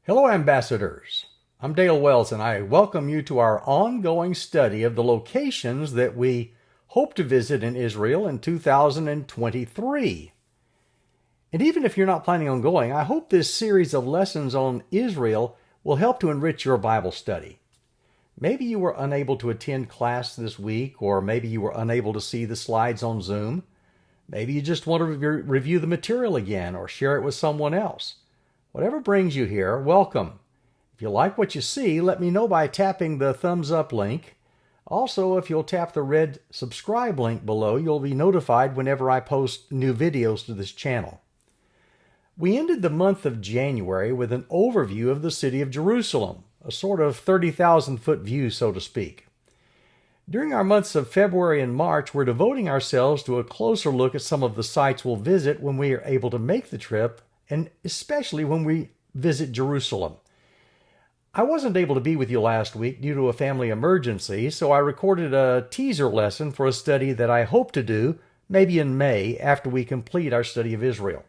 Hello, ambassadors. I'm Dale Wells, and I welcome you to our ongoing study of the locations that we hope to visit in Israel in 2023. And even if you're not planning on going, I hope this series of lessons on Israel will help to enrich your Bible study. Maybe you were unable to attend class this week, or maybe you were unable to see the slides on Zoom. Maybe you just want to review the material again or share it with someone else. Whatever brings you here, welcome. If you like what you see, let me know by tapping the thumbs up link. Also, if you'll tap the red subscribe link below, you'll be notified whenever I post new videos to this channel. We ended the month of January with an overview of the city of Jerusalem, a sort of 30,000-foot view, so to speak. During our months of February and March, we're devoting ourselves to a closer look at some of the sites we'll visit when we are able to make the trip, and especially when we visit Jerusalem. I wasn't able to be with you last week due to a family emergency, so I recorded a teaser lesson for a study that I hope to do maybe in May after we complete our study of Israel.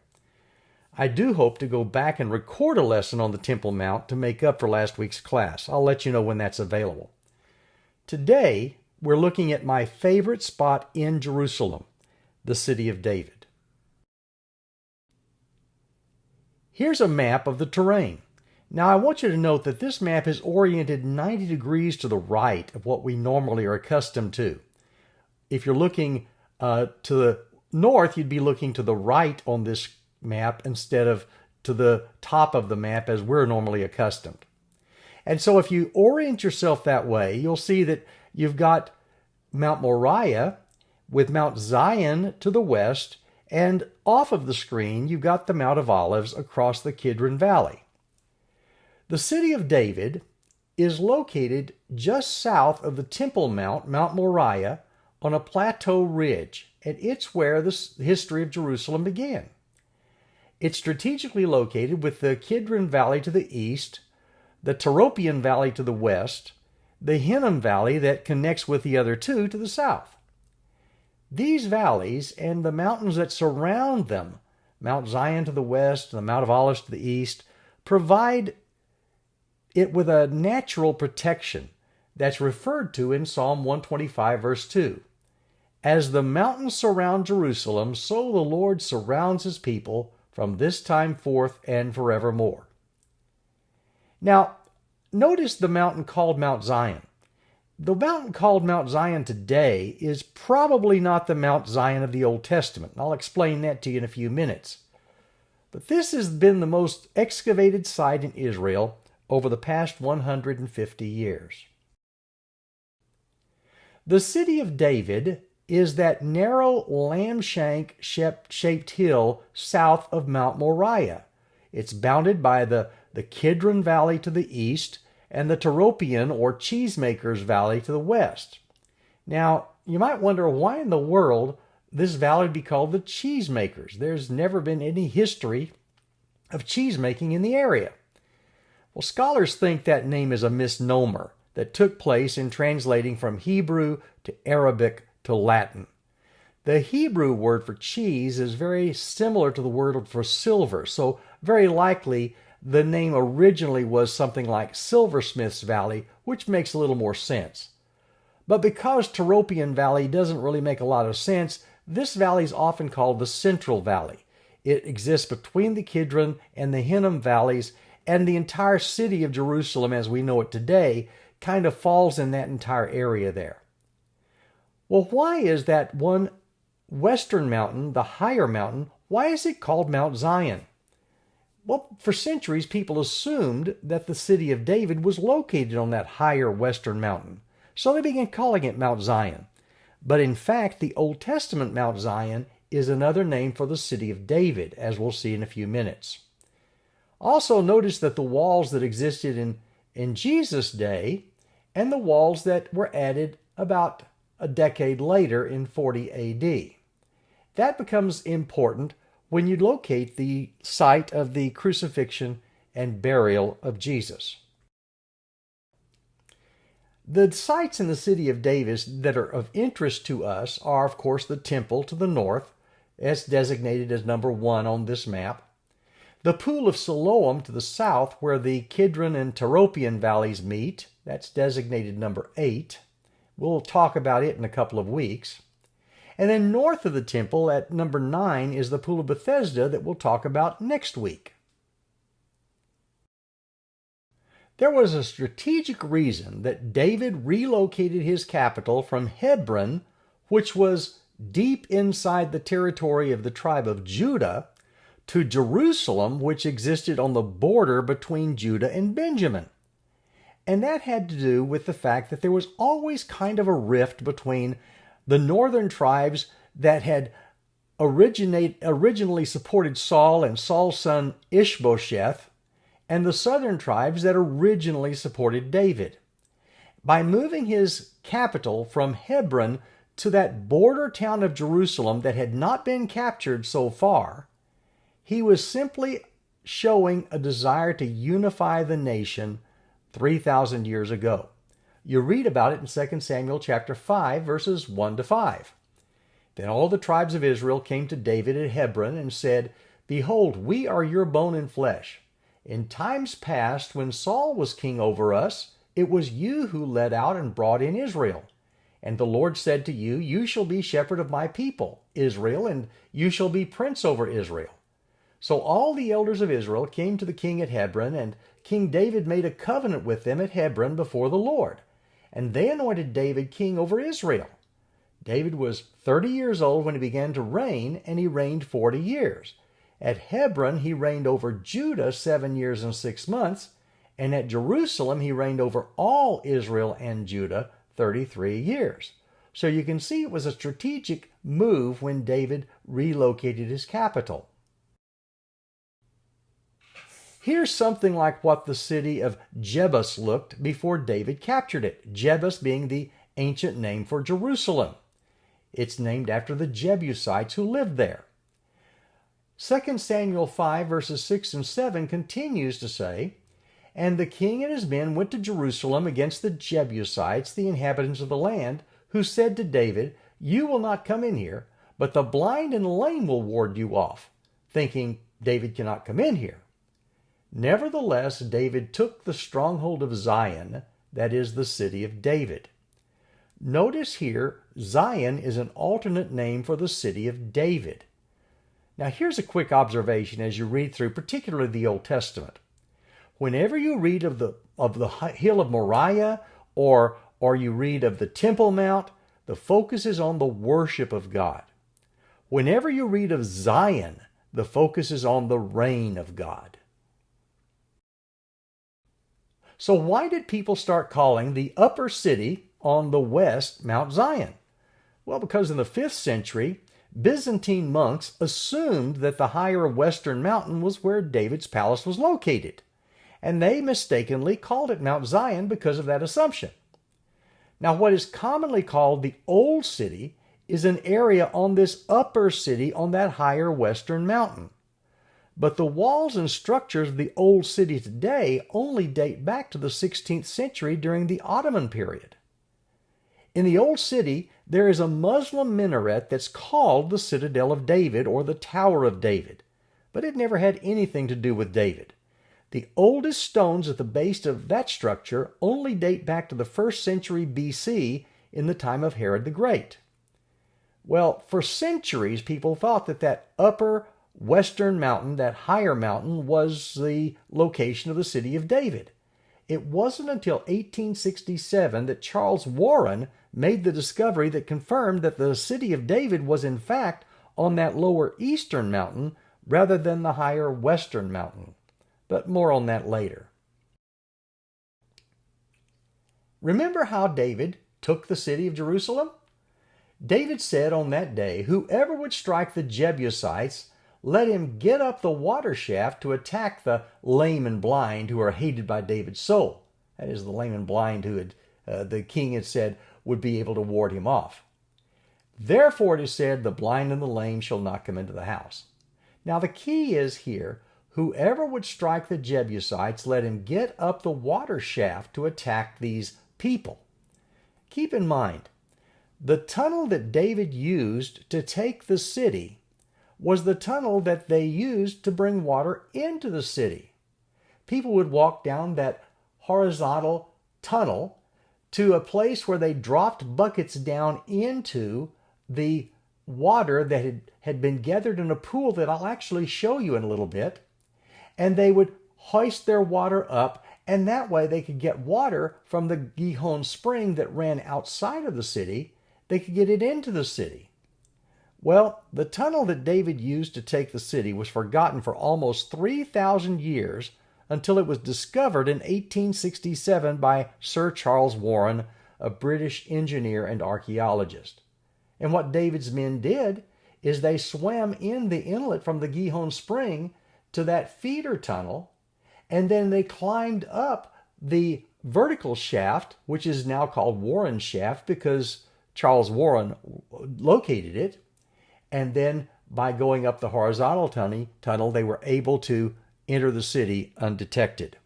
I do hope to go back and record a lesson on the Temple Mount to make up for last week's class. I'll let you know when that's available. Today, we're looking at my favorite spot in Jerusalem, the City of David. Here's a map of the terrain. Now, I want you to note that this map is oriented 90 degrees to the right of what we normally are accustomed to. If you're looking to the north, you'd be looking to the right on this map instead of to the top of the map as we're normally accustomed. And so if you orient yourself that way, you'll see that you've got Mount Moriah with Mount Zion to the west, and off of the screen, you've got the Mount of Olives across the Kidron Valley. The city of David is located just south of the Temple Mount, Mount Moriah, on a plateau ridge, and it's where the history of Jerusalem began. It's strategically located with the Kidron Valley to the east, the Tyropoeon Valley to the west, the Hinnom Valley that connects with the other two to the south. These valleys and the mountains that surround them, Mount Zion to the west and the Mount of Olives to the east, provide it with a natural protection that's referred to in Psalm 125, verse 2. As the mountains surround Jerusalem, so the Lord surrounds his people from this time forth and forevermore. Now, notice the mountain called Mount Zion. The mountain called Mount Zion today is probably not the Mount Zion of the Old Testament. I'll explain that to you in a few minutes. But this has been the most excavated site in Israel over the past 150 years. The city of David is that narrow lamb-shaped hill south of Mount Moriah. It's bounded by the Kidron Valley to the east and the Tyropoeon or Cheesemakers Valley to the west. Now, you might wonder why in the world this valley would be called the Cheesemakers. There's never been any history of cheesemaking in the area. Well, scholars think that name is a misnomer that took place in translating from Hebrew to Arabic to Latin. The Hebrew word for cheese is very similar to the word for silver, so very likely the name originally was something like Silversmith's Valley, which makes a little more sense. But because Tyropoeon Valley doesn't really make a lot of sense, this valley is often called the Central Valley. It exists between the Kidron and the Hinnom Valleys, and the entire city of Jerusalem as we know it today kind of falls in that entire area there. Well, why is that one western mountain, the higher mountain, why is it called Mount Zion? Well, for centuries, people assumed that the city of David was located on that higher western mountain, so they began calling it Mount Zion. But in fact, the Old Testament Mount Zion is another name for the city of David, as we'll see in a few minutes. Also, notice that the walls that existed in Jesus' day and the walls that were added about a decade later in 40 A.D. That becomes important when you locate the site of the crucifixion and burial of Jesus. The sites in the city of David that are of interest to us are, of course, the temple to the north, as designated as number 1 on this map, The Pool of Siloam to the south, where the Kidron and Tyropian valleys meet, that's designated number 8. We'll talk about it in a couple of weeks. And then north of the temple at number 9 is the Pool of Bethesda that we'll talk about next week. There was a strategic reason that David relocated his capital from Hebron, which was deep inside the territory of the tribe of Judah, to Jerusalem, which existed on the border between Judah and Benjamin. And that had to do with the fact that there was always kind of a rift between the northern tribes that had originally supported Saul and Saul's son Ishbosheth, and the southern tribes that originally supported David. By moving his capital from Hebron to that border town of Jerusalem that had not been captured so far, he was simply showing a desire to unify the nation 3,000 years ago. You read about it in 2 Samuel chapter 5, verses 1 to 5. Then all the tribes of Israel came to David at Hebron and said, "Behold, we are your bone and flesh. In times past, when Saul was king over us, it was you who led out and brought in Israel. And the Lord said to you, You shall be shepherd of my people, Israel, and you shall be prince over Israel." So all the elders of Israel came to the king at Hebron, and King David made a covenant with them at Hebron before the Lord. And they anointed David king over Israel. David was 30 years old when he began to reign, and he reigned 40 years. At Hebron, he reigned over Judah 7 years and 6 months, and at Jerusalem, he reigned over all Israel and Judah 33 years. So you can see it was a strategic move when David relocated his capital. Here's something like what the city of Jebus looked before David captured it, Jebus being the ancient name for Jerusalem. It's named after the Jebusites who lived there. 2 Samuel 5, verses 6 and 7 continues to say, "And the king and his men went to Jerusalem against the Jebusites, the inhabitants of the land, who said to David, You will not come in here, but the blind and lame will ward you off," thinking David cannot come in here. Nevertheless, David took the stronghold of Zion, that is the city of David. Notice here, Zion is an alternate name for the city of David. Now here's a quick observation as you read through, particularly the Old Testament. Whenever you read of the hill of Moriah or you read of the Temple Mount, the focus is on the worship of God. Whenever you read of Zion, the focus is on the reign of God. So why did people start calling the upper city on the west Mount Zion? Well, because in the 5th century, Byzantine monks assumed that the higher western mountain was where David's palace was located, and they mistakenly called it Mount Zion because of that assumption. Now, what is commonly called the Old City is an area on this upper city on that higher western mountain. But the walls and structures of the Old City today only date back to the 16th century during the Ottoman period. In the Old City, there is a Muslim minaret that's called the Citadel of David or the Tower of David, but it never had anything to do with David. The oldest stones at the base of that structure only date back to the 1st century BC in the time of Herod the Great. Well, for centuries, people thought that upper western mountain, that higher mountain, was the location of the city of David. It wasn't until 1867 that Charles Warren made the discovery that confirmed that the city of David was in fact on that lower eastern mountain rather than the higher western mountain. But more on that later. Remember how David took the city of Jerusalem? David said on that day, "Whoever would strike the Jebusites, let him get up the water shaft to attack the lame and blind who are hated by David's soul." That is, the lame and blind who the king had said would be able to ward him off. "Therefore it is said, the blind and the lame shall not come into the house." Now the key is here, whoever would strike the Jebusites, let him get up the water shaft to attack these people. Keep in mind, the tunnel that David used to take the city was the tunnel that they used to bring water into the city. People would walk down that horizontal tunnel to a place where they dropped buckets down into the water that had been gathered in a pool that I'll actually show you in a little bit. And they would hoist their water up, and that way they could get water from the Gichon Spring that ran outside of the city. They could get it into the city. Well, the tunnel that David used to take the city was forgotten for almost 3,000 years until it was discovered in 1867 by Sir Charles Warren, a British engineer and archaeologist. And what David's men did is they swam in the inlet from the Gichon Spring to that feeder tunnel, and then they climbed up the vertical shaft, which is now called Warren Shaft because Charles Warren located it. And then by going up the horizontal tunnel, they were able to enter the city undetected.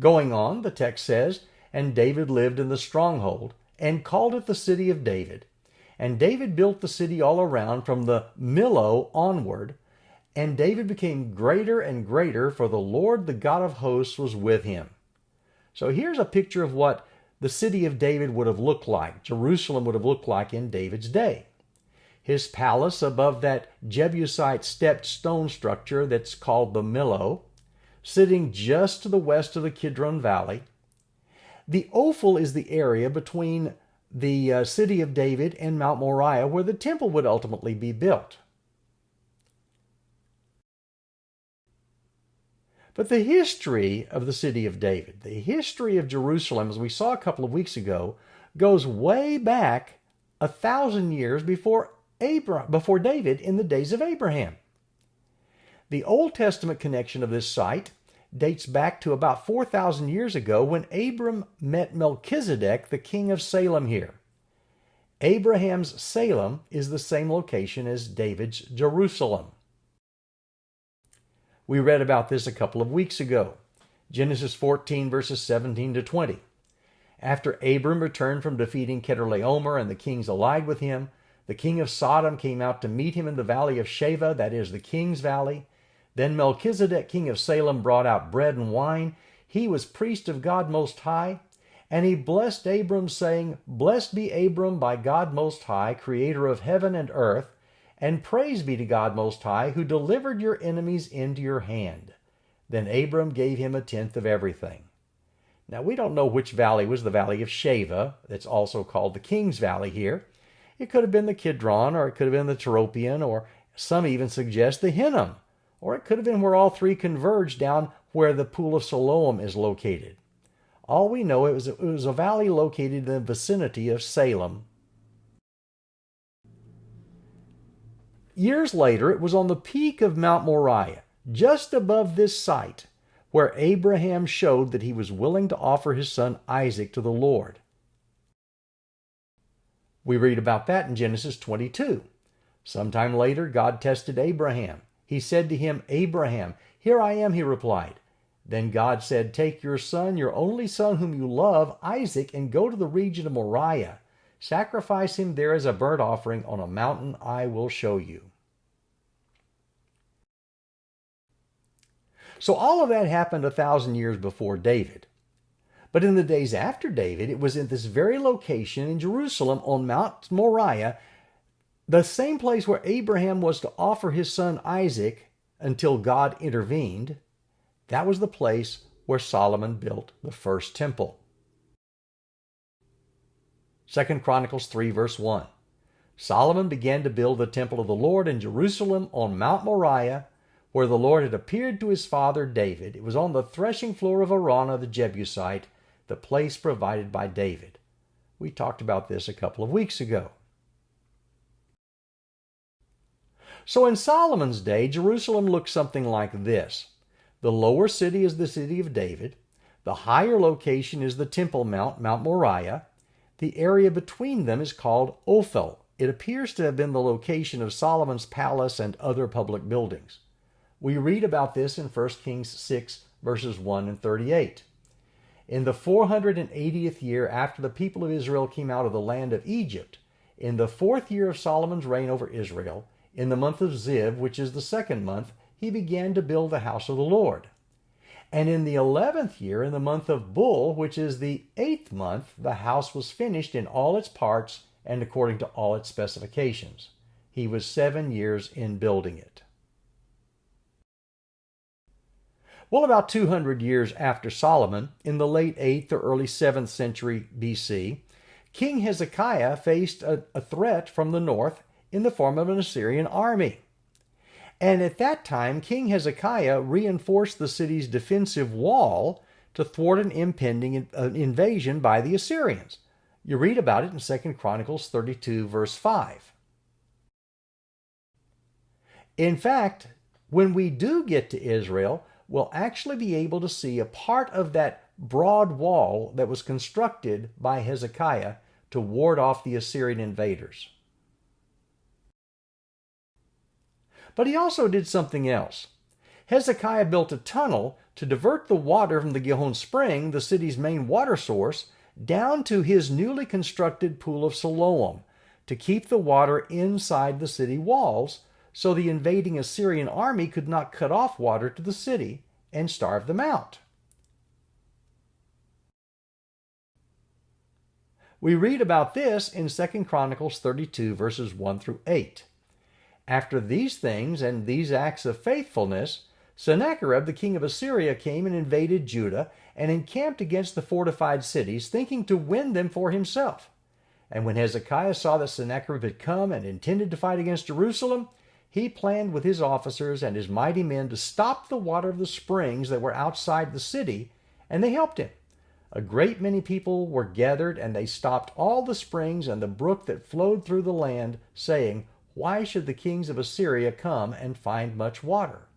Going on, the text says, "And David lived in the stronghold, and called it the city of David. And David built the city all around from the Millo onward. And David became greater and greater, for the Lord, the God of hosts, was with him." So here's a picture of what the city of David would have looked like, Jerusalem would have looked like in David's day. His palace above that Jebusite stepped stone structure that's called the Millo, sitting just to the west of the Kidron Valley. The Ophel is the area between the city of David and Mount Moriah where the temple would ultimately be built. But the history of the city of David, the history of Jerusalem, as we saw a couple of weeks ago, goes way back 1,000 years before David in the days of Abraham. The Old Testament connection of this site dates back to about 4,000 years ago when Abram met Melchizedek, the king of Salem here. Abraham's Salem is the same location as David's Jerusalem. We read about this a couple of weeks ago. Genesis 14, verses 17 to 20. After Abram returned from defeating Chedorlaomer and the kings allied with him, the king of Sodom came out to meet him in the valley of Sheva, that is the king's valley. Then Melchizedek, king of Salem, brought out bread and wine. He was priest of God Most High. And he blessed Abram, saying, "Blessed be Abram by God Most High, creator of heaven and earth. And praise be to God Most High, who delivered your enemies into your hand." Then Abram gave him 1/10 of everything. Now, we don't know which valley was the valley of Sheva. It's also called the King's Valley here. It could have been the Kidron, or it could have been the Tyropian, or some even suggest the Hinnom. Or it could have been where all three converge down where the Pool of Siloam is located. All we know, it was a valley located in the vicinity of Salem. Years later, it was on the peak of Mount Moriah, just above this site, where Abraham showed that he was willing to offer his son Isaac to the Lord. We read about that in Genesis 22. Sometime later, God tested Abraham. He said to him, "Abraham." "Here I am," he replied. Then God said, "Take your son, your only son whom you love, Isaac, and go to the region of Moriah. Sacrifice him there as a burnt offering on a mountain I will show you." So all of that happened 1,000 years before David. But in the days after David, it was in this very location in Jerusalem on Mount Moriah, the same place where Abraham was to offer his son Isaac until God intervened. That was the place where Solomon built the first temple. 2 Chronicles 3, verse 1. Solomon began to build the temple of the Lord in Jerusalem on Mount Moriah, where the Lord had appeared to his father David. It was on the threshing floor of Araunah the Jebusite, the place provided by David. We talked about this a couple of weeks ago. So in Solomon's day, Jerusalem looked something like this. The lower city is the city of David. The higher location is the Temple Mount, Mount Moriah. The area between them is called Ophel. It appears to have been the location of Solomon's palace and other public buildings. We read about this in 1 Kings 6, verses 1 and 38. In the 480th year after the people of Israel came out of the land of Egypt, in the 4th year of Solomon's reign over Israel, in the month of Ziv, which is the 2nd month, he began to build the house of the Lord. And in the 11th year, in the month of Bul, which is the 8th month, the house was finished in all its parts and according to all its specifications. He was 7 years in building it. Well, about 200 years after Solomon, in the late 8th or early 7th century BC, King Hezekiah faced a threat from the north in the form of an Assyrian army. And at that time, King Hezekiah reinforced the city's defensive wall to thwart an impending invasion by the Assyrians. You read about it in 2 Chronicles 32, verse 5. In fact, when we do get to Israel, we'll actually be able to see a part of that broad wall that was constructed by Hezekiah to ward off the Assyrian invaders. But he also did something else. Hezekiah built a tunnel to divert the water from the Gichon Spring, the city's main water source, down to his newly constructed pool of Siloam, to keep the water inside the city walls, so the invading Assyrian army could not cut off water to the city and starve them out. We read about this in 2 Chronicles 32, verses 1 through 8. After these things and these acts of faithfulness, Sennacherib, the king of Assyria, came and invaded Judah and encamped against the fortified cities, thinking to win them for himself. And when Hezekiah saw that Sennacherib had come and intended to fight against Jerusalem, he planned with his officers and his mighty men to stop the water of the springs that were outside the city, and they helped him. A great many people were gathered, and they stopped all the springs and the brook that flowed through the land, saying, "Why should the kings of Assyria come and find much water?"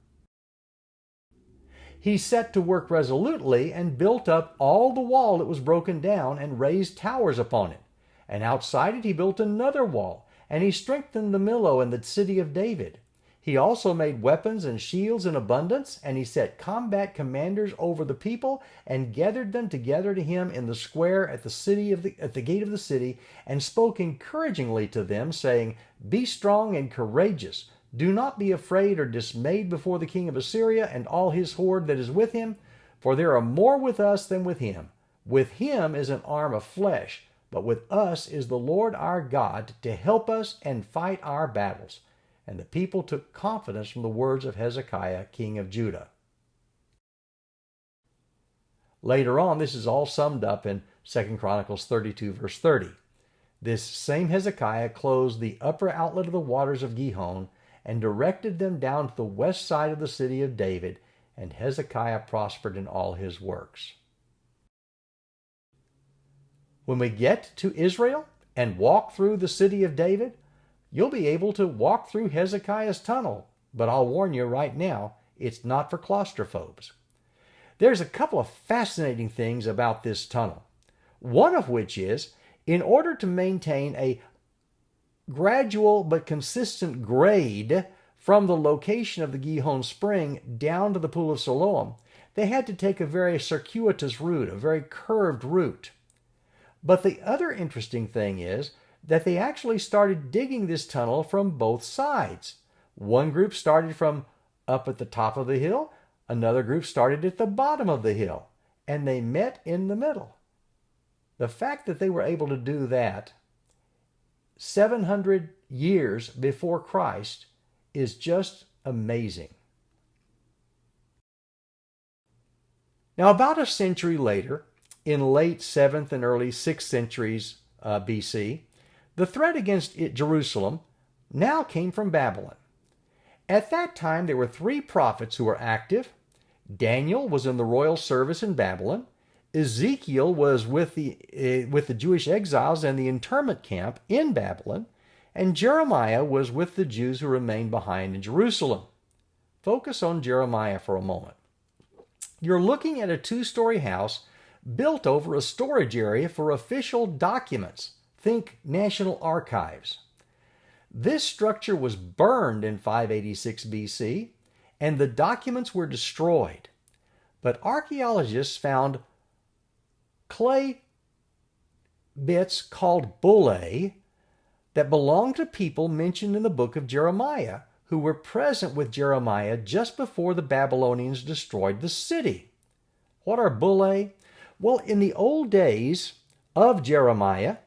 He set to work resolutely and built up all the wall that was broken down and raised towers upon it. And outside it he built another wall, and he strengthened the Millo and the city of David. He also made weapons and shields in abundance, and he set combat commanders over the people and gathered them together to him in the square at the gate of the city, and spoke encouragingly to them, saying, "Be strong and courageous. Do not be afraid or dismayed before the king of Assyria and all his horde that is with him, for there are more with us than with him. With him is an arm of flesh, but with us is the Lord our God to help us and fight our battles." And the people took confidence from the words of Hezekiah, king of Judah. Later on, this is all summed up in 2 Chronicles 32, verse 30. This same Hezekiah closed the upper outlet of the waters of Gihon and directed them down to the west side of the city of David, and Hezekiah prospered in all his works. When we get to Israel and walk through the city of David, you'll be able to walk through Hezekiah's tunnel, but I'll warn you right now, it's not for claustrophobes. There's a couple of fascinating things about this tunnel. One of which is, in order to maintain a gradual but consistent grade from the location of the Gichon Spring down to the Pool of Siloam, they had to take a very circuitous route, a very curved route. But the other interesting thing is that they actually started digging this tunnel from both sides. One group started from up at the top of the hill, another group started at the bottom of the hill, and they met in the middle. The fact that they were able to do that 700 years before Christ is just amazing. Now, about a century later, in late 7th and early 6th centuries BC, the threat against Jerusalem now came from Babylon. At that time, there were 3 prophets who were active. Daniel was in the royal service in Babylon. Ezekiel was with the Jewish exiles in the internment camp in Babylon. And Jeremiah was with the Jews who remained behind in Jerusalem. Focus on Jeremiah for a moment. You're looking at a 2-story house built over a storage area for official documents. Think National Archives. This structure was burned in 586 BC, and the documents were destroyed. But archaeologists found clay bits called bullae that belonged to people mentioned in the book of Jeremiah, who were present with Jeremiah just before the Babylonians destroyed the city. What are bullae? Well, in the old days of Jeremiah,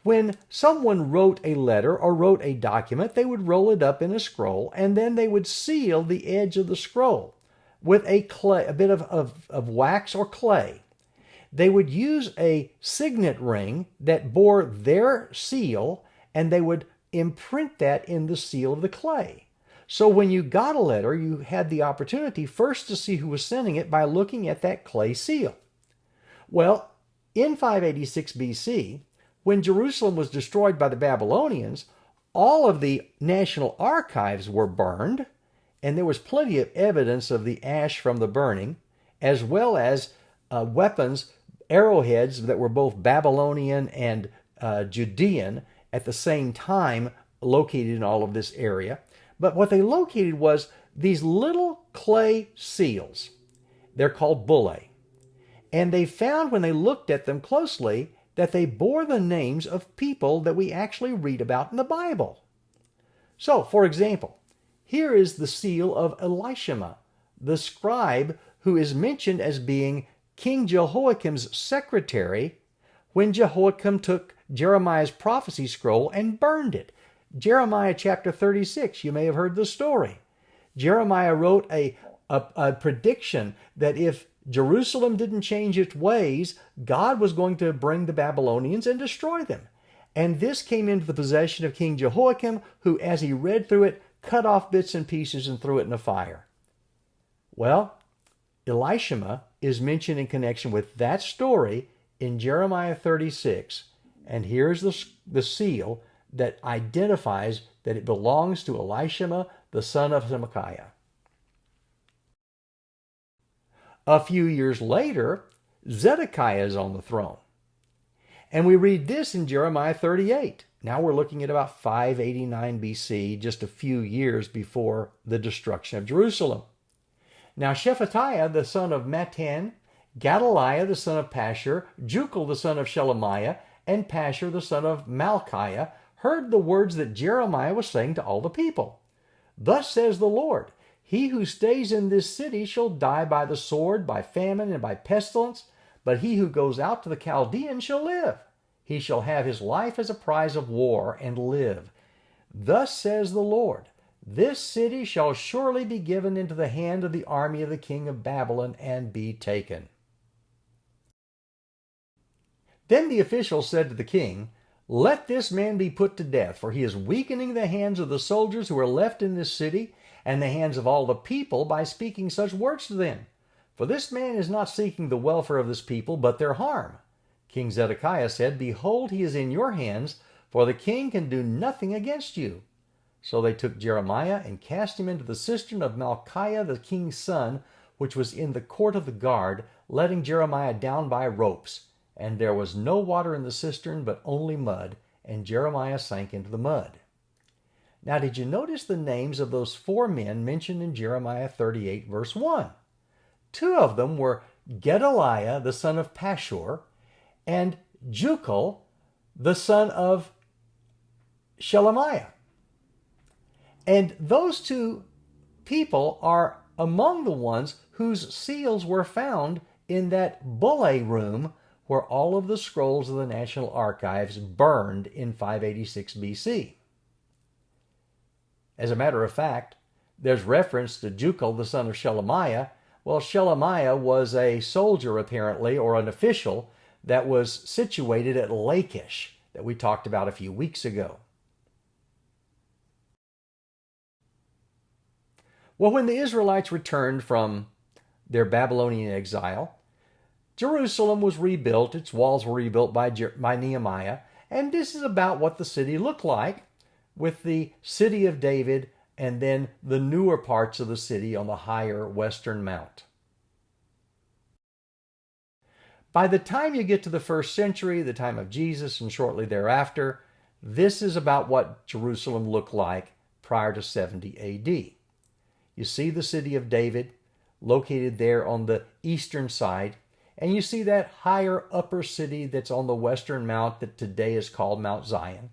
when someone wrote a letter or wrote a document, they would roll it up in a scroll, and then they would seal the edge of the scroll with a bit of wax or clay. They would use a signet ring that bore their seal, and they would imprint that in the seal of the clay. So when you got a letter, you had the opportunity first to see who was sending it by looking at that clay seal. Well, in 586 BC, when Jerusalem was destroyed by the Babylonians, all of the national archives were burned, and there was plenty of evidence of the ash from the burning, as well as weapons, arrowheads that were both Babylonian and Judean at the same time located in all of this area. But what they located was these little clay seals. They're called bullae. And they found when they looked at them closely that they bore the names of people that we actually read about in the Bible. So, for example, here is the seal of Elishama, the scribe who is mentioned as being King Jehoiakim's secretary when Jehoiakim took Jeremiah's prophecy scroll and burned it. Jeremiah chapter 36, you may have heard the story. Jeremiah wrote a prediction that if Jerusalem didn't change its ways, God was going to bring the Babylonians and destroy them. And this came into the possession of King Jehoiakim, who, as he read through it, cut off bits and pieces and threw it in the fire. Well, Elishama is mentioned in connection with that story in Jeremiah 36, and here's the seal that identifies that it belongs to Elishama, the son of Hezekiah. A few years later, Zedekiah is on the throne. And we read this in Jeremiah 38. Now we're looking at about 589 BC, just a few years before the destruction of Jerusalem. Now Shephatiah, the son of Mattan, Gedaliah, the son of Pashur, Jucal, the son of Shelemiah, and Pashur, the son of Malchiah, heard the words that Jeremiah was saying to all the people. Thus says the Lord, he who stays in this city shall die by the sword, by famine, and by pestilence, but he who goes out to the Chaldeans shall live. He shall have his life as a prize of war and live. Thus says the Lord, this city shall surely be given into the hand of the army of the king of Babylon and be taken. Then the officials said to the king, let this man be put to death, for he is weakening the hands of the soldiers who are left in this city, and the hands of all the people by speaking such words to them. For this man is not seeking the welfare of this people, but their harm. King Zedekiah said, behold, he is in your hands, for the king can do nothing against you. So they took Jeremiah and cast him into the cistern of Malchiah the king's son, which was in the court of the guard, letting Jeremiah down by ropes. And there was no water in the cistern, but only mud, and Jeremiah sank into the mud. Now, did you notice the names of those 4 men mentioned in Jeremiah 38, verse 1? 2 of them were Gedaliah, the son of Pashur, and Jucal, the son of Shelemiah. And those 2 people are among the ones whose seals were found in that bullae room where all of the scrolls of the National Archives burned in 586 BC. As a matter of fact, there's reference to Jucal, the son of Shelemiah. Well, Shelemiah was a soldier, apparently, or an official that was situated at Lachish that we talked about a few weeks ago. Well, when the Israelites returned from their Babylonian exile, Jerusalem was rebuilt, its walls were rebuilt by Nehemiah, and this is about what the city looked like, with the city of David and then the newer parts of the city on the higher western mount. By the time you get to the 1st century, the time of Jesus and shortly thereafter, this is about what Jerusalem looked like prior to 70 AD. You see the city of David located there on the eastern side, and you see that higher upper city that's on the western mount that today is called Mount Zion.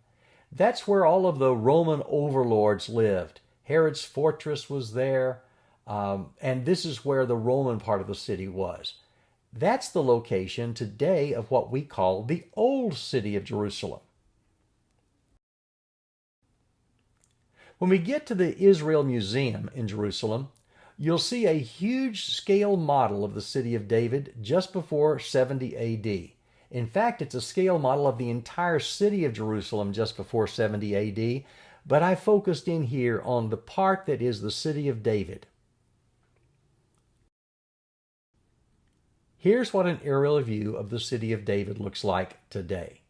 That's where all of the Roman overlords lived. Herod's fortress was there, and this is where the Roman part of the city was. That's the location today of what we call the Old City of Jerusalem. When we get to the Israel Museum in Jerusalem, you'll see a huge scale model of the city of David just before 70 A.D. In fact, it's a scale model of the entire city of Jerusalem just before 70 A.D., but I focused in here on the part that is the city of David. Here's what an aerial view of the city of David looks like today.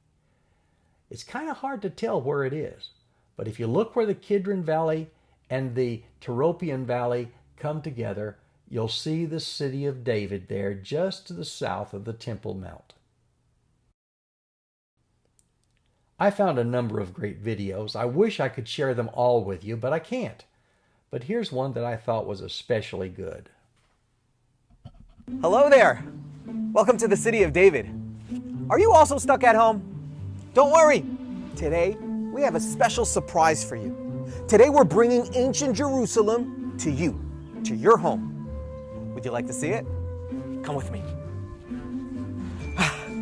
It's kind of hard to tell where it is, but if you look where the Kidron Valley and the Tyropoeon Valley come together, you'll see the city of David there just to the south of the Temple Mount. I found a number of great videos. I wish I could share them all with you, but I can't. But here's one that I thought was especially good. Hello there! Welcome to the city of David. Are you also stuck at home? Don't worry! Today, we have a special surprise for you. Today we're bringing ancient Jerusalem to you, to your home. Would you like to see it? Come with me.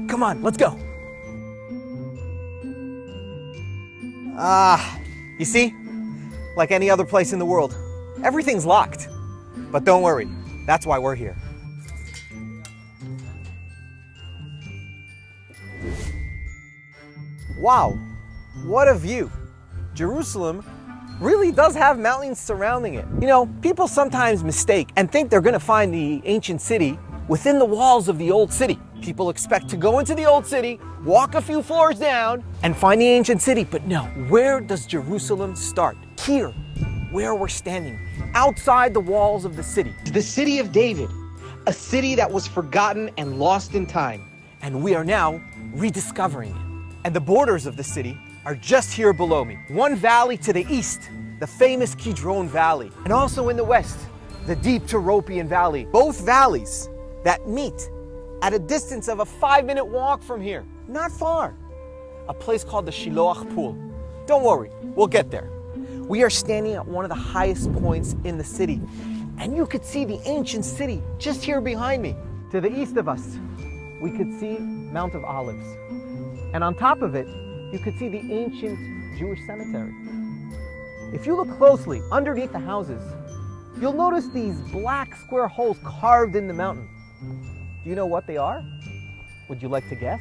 Come on, let's go! You see? Like any other place in the world, everything's locked. But don't worry, that's why we're here. Wow, what a view! Jerusalem really does have mountains surrounding it. You know, people sometimes mistake and think they're gonna find the ancient city within the walls of the old city. People expect to go into the old city, walk a few floors down, and find the ancient city. But no, where does Jerusalem start? Here, where we're standing, outside the walls of the city. The city of David, a city that was forgotten and lost in time. And we are now rediscovering it. And the borders of the city are just here below me. One valley to the east, the famous Kidron Valley. And also in the west, the deep Tyropoeon Valley. Both valleys that meet at a distance of a 5-minute walk from here. Not far. A place called the Shiloh Pool. Don't worry, we'll get there. We are standing at one of the highest points in the city. And you could see the ancient city just here behind me. To the east of us, we could see Mount of Olives. And on top of it, you could see the ancient Jewish cemetery. If you look closely underneath the houses, you'll notice these black square holes carved in the mountain. Do you know what they are? Would you like to guess?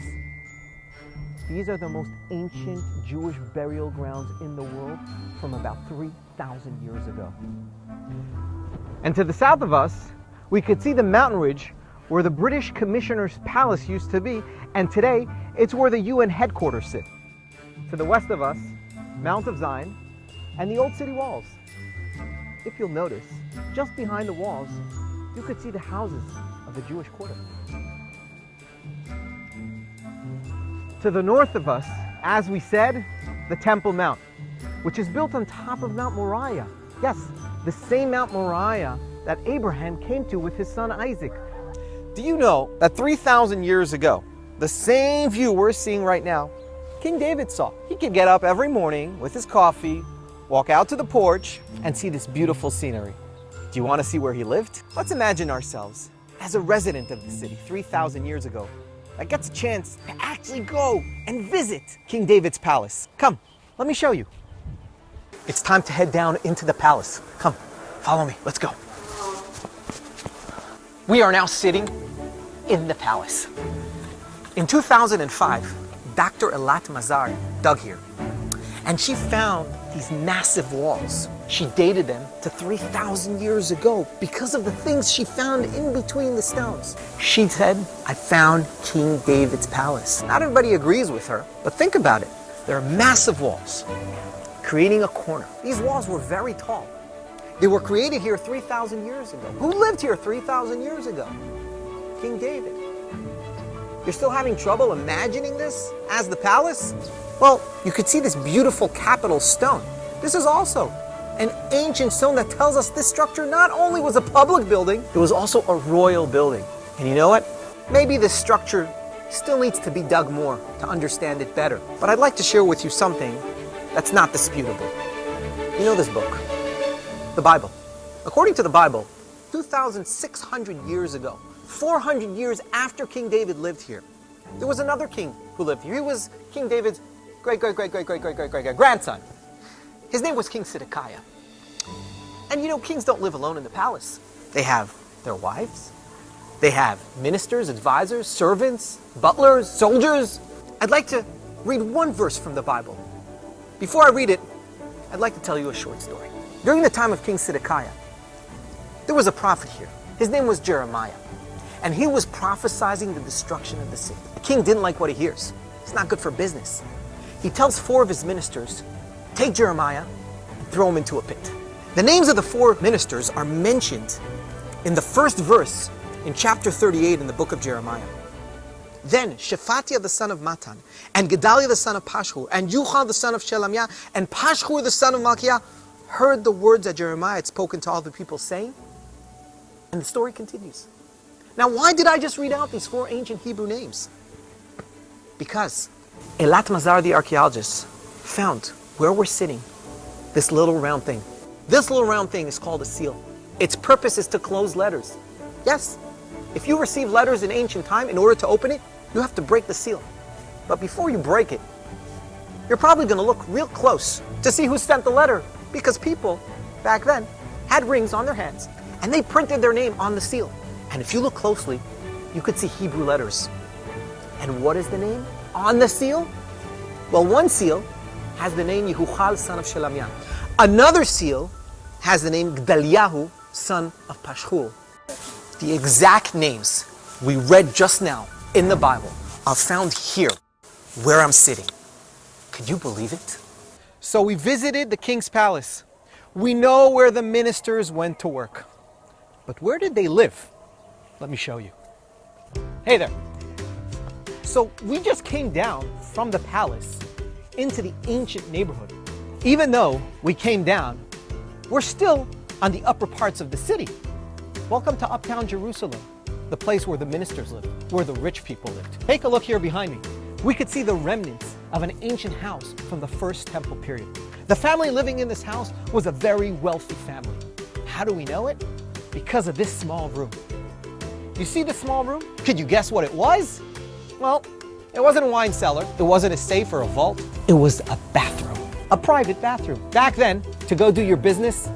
These are the most ancient Jewish burial grounds in the world from about 3,000 years ago. And to the south of us, we could see the mountain ridge where the British Commissioner's Palace used to be, and today it's where the UN headquarters sit. To the west of us, Mount of Zion and the old city walls. If you'll notice, just behind the walls, you could see the houses of the Jewish quarter. To the north of us, as we said, the Temple Mount, which is built on top of Mount Moriah. Yes, the same Mount Moriah that Abraham came to with his son Isaac. Do you know that 3,000 years ago, the same view we're seeing right now, King David saw? He could get up every morning with his coffee, walk out to the porch, and see this beautiful scenery. Do you want to see where he lived? Let's imagine ourselves as a resident of the city 3,000 years ago that gets a chance to actually go and visit King David's palace. Come, let me show you. It's time to head down into the palace. Come, follow me, let's go. We are now sitting in the palace. In 2005, Dr. Elat Mazar dug here, and she found these massive walls. She dated them to 3,000 years ago because of the things she found in between the stones. She said, I found King David's palace. Not everybody agrees with her, but think about it. There are massive walls creating a corner. These walls were very tall. They were created here 3,000 years ago. Who lived here 3,000 years ago? King David. You're still having trouble imagining this as the palace? Well, you could see this beautiful capitol stone. This is also an ancient stone that tells us this structure not only was a public building, it was also a royal building. And you know what? Maybe this structure still needs to be dug more to understand it better. But I'd like to share with you something that's not disputable. You know this book, the Bible. According to the Bible, 2,600 years ago, 400 years after King David lived here, there was another king who lived here. He was King David's great-great-great-great-great-great-great-grandson. His name was King Hezekiah. And you know, kings don't live alone in the palace. They have their wives. They have ministers, advisors, servants, butlers, soldiers. I'd like to read one verse from the Bible. Before I read it, I'd like to tell you a short story. During the time of King Hezekiah, there was a prophet here. His name was Jeremiah. And he was prophesying the destruction of the city. The king didn't like what he hears. It's not good for business. He tells 4 of his ministers, take Jeremiah and throw him into a pit. The names of the 4 ministers are mentioned in the first verse in chapter 38 in the book of Jeremiah. Then Shephatiah the son of Matan, and Gedaliah the son of Pashhur, and Yuchal the son of Shelemiah, and Pashhur the son of Malchiah heard the words that Jeremiah had spoken to all the people, saying, and the story continues. Now, why did I just read out these 4 ancient Hebrew names? Because Elat Mazar, the archaeologist, found where we're sitting this little round thing. This little round thing is called a seal. Its purpose is to close letters. Yes, if you receive letters in ancient time, in order to open it, you have to break the seal. But before you break it, you're probably going to look real close to see who sent the letter, because people back then had rings on their hands and they printed their name on the seal. And if you look closely, you could see Hebrew letters. And what is the name on the seal? Well, one seal has the name Yehuchal, son of Shelemiah. Another seal has the name Gedaliah, son of Pashhur. The exact names we read just now in the Bible are found here, where I'm sitting. Could you believe it? So we visited the king's palace. We know where the ministers went to work. But where did they live? Let me show you. Hey there. So we just came down from the palace into the ancient neighborhood. Even though we came down, we're still on the upper parts of the city. Welcome to Uptown Jerusalem, the place where the ministers lived, where the rich people lived. Take a look here behind me. We could see the remnants of an ancient house from the first temple period. The family living in this house was a very wealthy family. How do we know it? Because of this small room. You see this small room? Could you guess what it was? Well, it wasn't a wine cellar. It wasn't a safe or a vault. It was a bathroom, a private bathroom. Back then, to go do your business,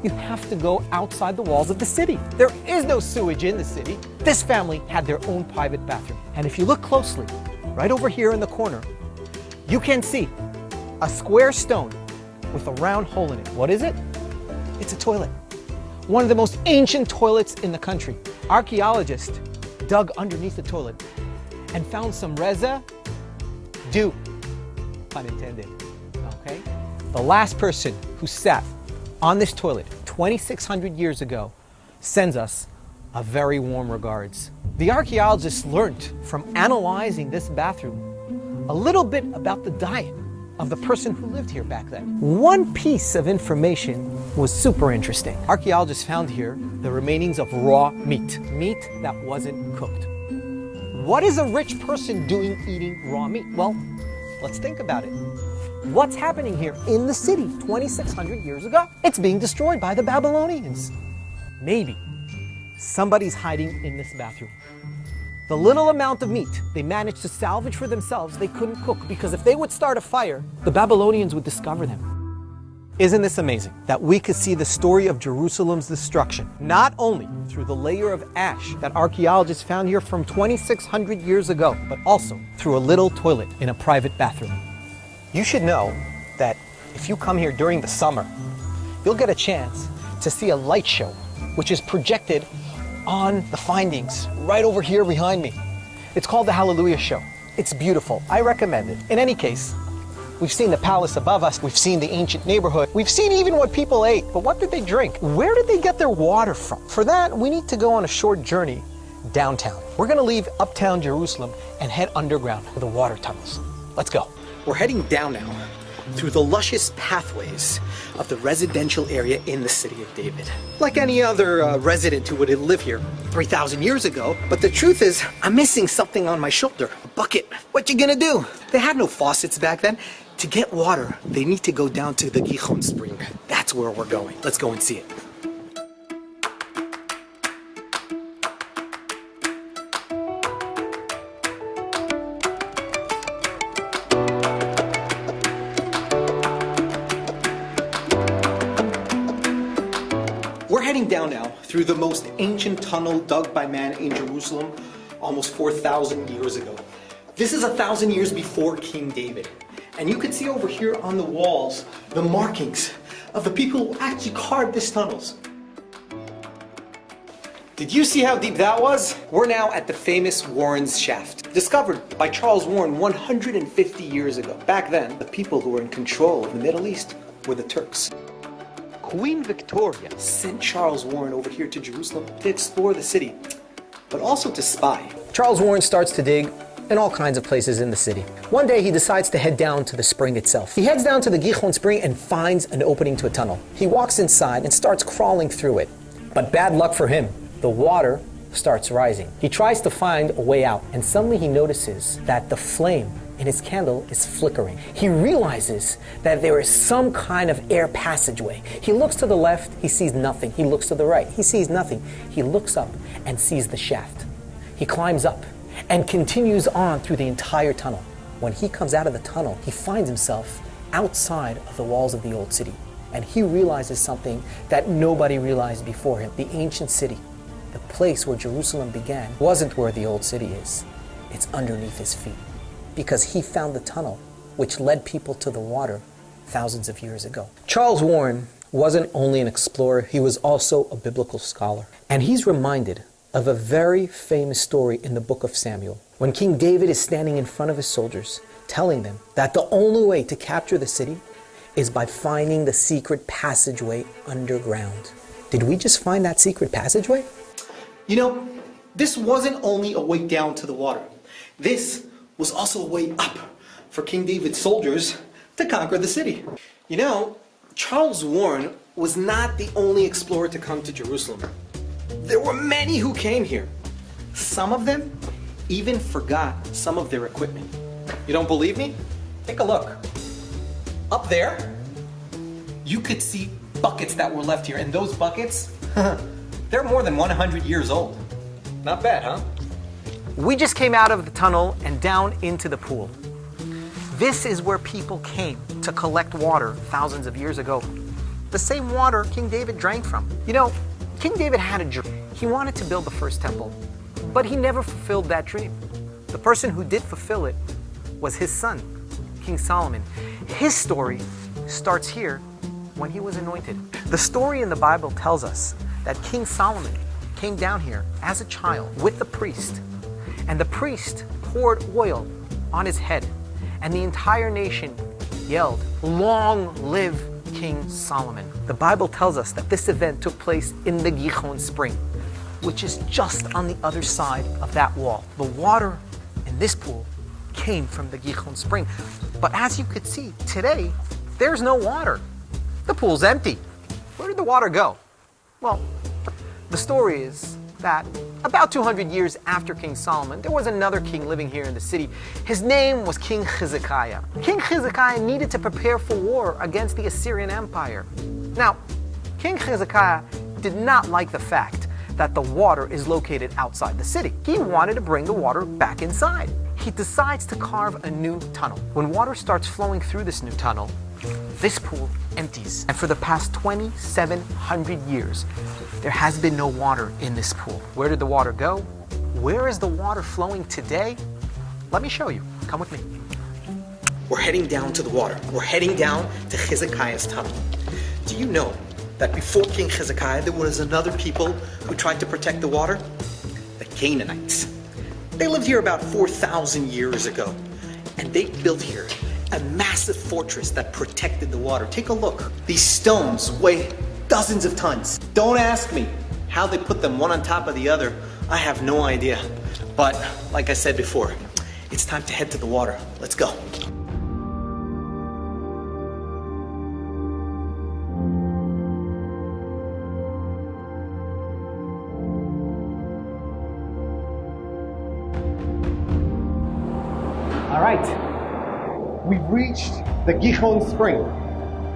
you have to go outside the walls of the city. There is no sewage in the city. This family had their own private bathroom. And if you look closely, right over here in the corner, you can see a square stone with a round hole in it. What is it? It's a toilet. One of the most ancient toilets in the country. Archaeologists dug underneath the toilet and found some residue, pun intended, okay? The last person who sat on this toilet 2,600 years ago sends us a very warm regards. The archaeologists learned from analyzing this bathroom a little bit about the diet of the person who lived here back then. One piece of information was super interesting. Archaeologists found here the remainings of raw meat that wasn't cooked. What is a rich person doing eating raw meat? Well, let's think about it. What's happening here in the city 2,600 years ago? It's being destroyed by the Babylonians. Maybe somebody's hiding in this bathroom. The little amount of meat they managed to salvage for themselves, they couldn't cook, because if they would start a fire, the Babylonians would discover them. Isn't this amazing that we could see the story of Jerusalem's destruction, not only through the layer of ash that archaeologists found here from 2,600 years ago, but also through a little toilet in a private bathroom. You should know that if you come here during the summer, you'll get a chance to see a light show, which is projected on the findings right over here behind me. It's called the Hallelujah Show. It's beautiful. I recommend it. In any case, we've seen the palace above us. We've seen the ancient neighborhood. We've seen even what people ate. But what did they drink? Where did they get their water from? For that, we need to go on a short journey downtown. We're going to leave Uptown Jerusalem and head underground to the water tunnels. Let's go. We're heading down now through the luscious pathways of the residential area in the city of David. Like any other resident who would live here 3,000 years ago, but the truth is, I'm missing something on my shoulder. A bucket. What you gonna do? They had no faucets back then. To get water, they need to go down to the Gichon Spring. That's where we're going. Let's go and see it. We're heading down now through the most ancient tunnel dug by man in Jerusalem almost 4,000 years ago. This is 1,000 years before King David. And you can see over here on the walls the markings of the people who actually carved these tunnels. Did you see how deep that was? We're now at the famous Warren's Shaft, discovered by Charles Warren 150 years ago. Back then, the people who were in control of the Middle East were the Turks. Queen Victoria sent Charles Warren over here to Jerusalem to explore the city, but also to spy. Charles Warren starts to dig in all kinds of places in the city. One day he decides to head down to the spring itself. He heads down to the Gichon Spring and finds an opening to a tunnel. He walks inside and starts crawling through it. But bad luck for him, the water starts rising. He tries to find a way out, and suddenly he notices that the flame in his candle is flickering. He realizes that there is some kind of air passageway. He looks to the left, he sees nothing. He looks to the right, he sees nothing. He looks up and sees the shaft. He climbs up and continues on through the entire tunnel. When he comes out of the tunnel, he finds himself outside of the walls of the old city. And he realizes something that nobody realized before him. The ancient city, the place where Jerusalem began, wasn't where the old city is. It's underneath his feet. Because he found the tunnel which led people to the water thousands of years ago. Charles Warren wasn't only an explorer, he was also a biblical scholar. And he's reminded of a very famous story in the book of Samuel, when King David is standing in front of his soldiers, telling them that the only way to capture the city is by finding the secret passageway underground. Did we just find that secret passageway? You know, this wasn't only a way down to the water. This was also a way up for King David's soldiers to conquer the city. You know, Charles Warren was not the only explorer to come to Jerusalem. There were many who came here. Some of them even forgot some of their equipment. You don't believe me? Take a look. Up there, you could see buckets that were left here, and those buckets, they're more than 100 years old. Not bad, huh? We just came out of the tunnel and down into the pool. This is where people came to collect water thousands of years ago. The same water King David drank from. You know, King David had a dream. He wanted to build the first temple, but he never fulfilled that dream. The person who did fulfill it was his son, King Solomon. His story starts here when he was anointed. The story in the Bible tells us that King Solomon came down here as a child with the priest, and the priest poured oil on his head, and the entire nation yelled, "Long live King Solomon." The Bible tells us that this event took place in the Gichon Spring, which is just on the other side of that wall. The water in this pool came from the Gichon Spring. But as you could see, today, there's no water. The pool's empty. Where did the water go? Well, the story is that about 200 years after King Solomon, there was another king living here in the city. His name was King Hezekiah. King Hezekiah needed to prepare for war against the Assyrian Empire. Now, King Hezekiah did not like the fact that the water is located outside the city. He wanted to bring the water back inside. He decides to carve a new tunnel. When water starts flowing through this new tunnel, this pool empties. And for the past 2,700 years, there has been no water in this pool. Where did the water go? Where is the water flowing today? Let me show you. Come with me. We're heading down to the water. We're heading down to Hezekiah's tunnel. Do you know that before King Hezekiah, there was another people who tried to protect the water? The Canaanites. They lived here about 4,000 years ago, and they built here a massive fortress that protected the water. Take a look. These stones weigh dozens of tons. Don't ask me how they put them one on top of the other. I have no idea. But like I said before, it's time to head to the water. Let's go. All right. we've reached the Gichon Spring,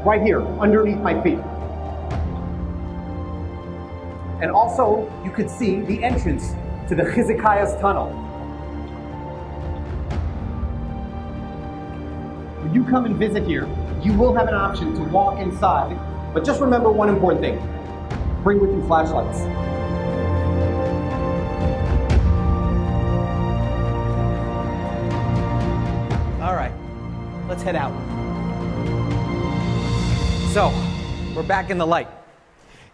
right here, underneath my feet. And also, you could see the entrance to the Hezekiah's tunnel. When you come and visit here, you will have an option to walk inside, but just remember one important thing. Bring with you flashlights. All right, let's head out. So, we're back in the light.